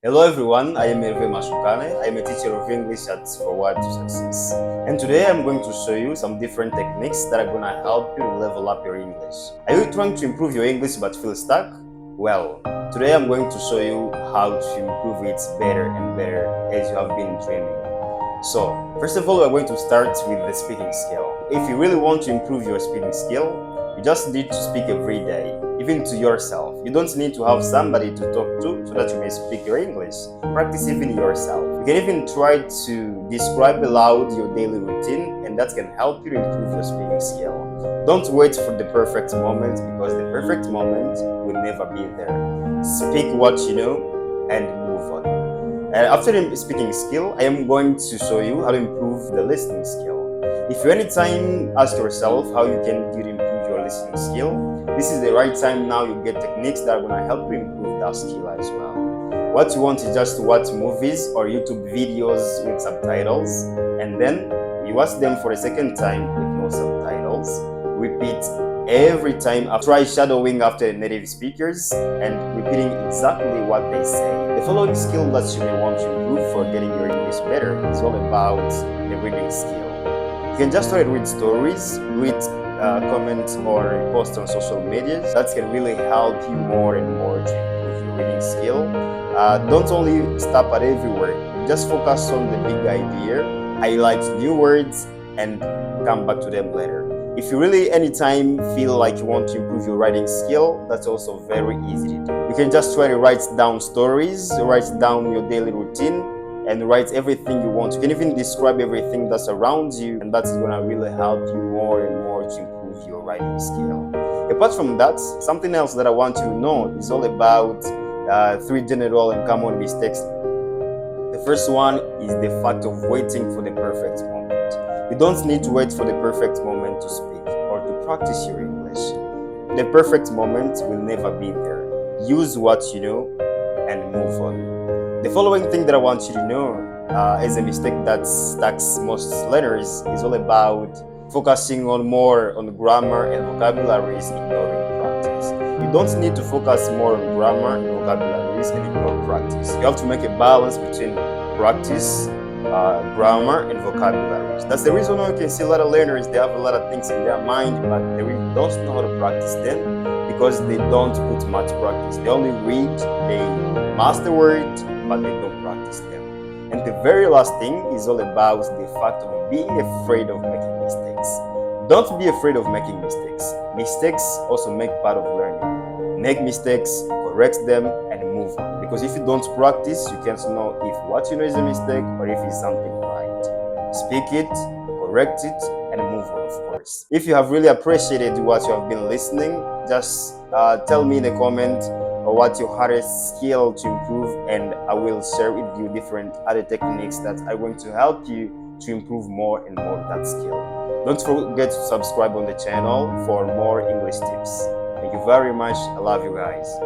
Hello everyone, I am Herve Mashukane. I am a teacher of English at Forward to Success. And today I'm going to show you some different techniques that are going to help you level up your English. Are you trying to improve your English but feel stuck? Well, today I'm going to show you how to improve it better and better as you have been dreaming. So, first of all, we're going to start with the speaking skill. If you really want to improve your speaking skill, you just need to speak every day, even to yourself. You don't need to have somebody to talk to so that you may speak your English. Practice even yourself. You can even try to describe aloud your daily routine, and that can help you improve your speaking skill. Don't wait for the perfect moment, because the perfect moment will never be there. Speak what you know and move on. After the speaking skill, I am going to show you how to improve the listening skill. If you anytime ask yourself how you can improve your listening skill, this is the right time now. You get techniques that are going to help you improve that skill as well. What you want is just to watch movies or YouTube videos with subtitles, and then you watch them for a second time with no subtitles. Repeat every time. Try shadowing after native speakers and repeating exactly what they say. The following skill that you may want to improve for getting your English better is all about the reading skill. You can just try to read stories, read comments or posts on social media. That can really help you more and more to improve your reading skill. Don't only stop at every word. Just focus on the big idea, highlight new words, and come back to them later. If you really anytime feel like you want to improve your writing skill, that's also very easy to do. You can just try to write down stories, write down your daily routine, and write everything you want. You can even describe everything that's around you, and that's going to really help you more and more to improve your writing skill. Apart from that, something else that I want you to know is all about 3 general and common mistakes. The first one is the fact of waiting for the perfect moment. You don't need to wait for the perfect moment to speak or to practice your English. The perfect moment will never be there. Use what you know and move on. The following thing that I want you to know is a mistake that stacks most learners is all about focusing more on grammar and vocabularies, ignoring practice. You don't need to focus more on grammar and vocabularies and ignore practice. You have to make a balance between practice, grammar, and vocabularies. That's the reason why you can see a lot of learners, they have a lot of things in their mind, but they really don't know how to practice them because they don't put much practice. They only read, they master words, but they don't practice them. And the very last thing is all about the fact of being afraid of making mistakes. Don't be afraid of making mistakes. Mistakes also make part of learning. Make mistakes, correct them, and move on. Because if you don't practice, you can't know if what you know is a mistake or if it's something right. Speak it, correct it, and move on, of course. If you have really appreciated what you have been listening, just tell me in the comment what your hardest skill to improve, and I will share with you different other techniques that are going to help you to improve more and more that skill. Don't forget to subscribe on the channel for more English tips. Thank you very much. I love you guys.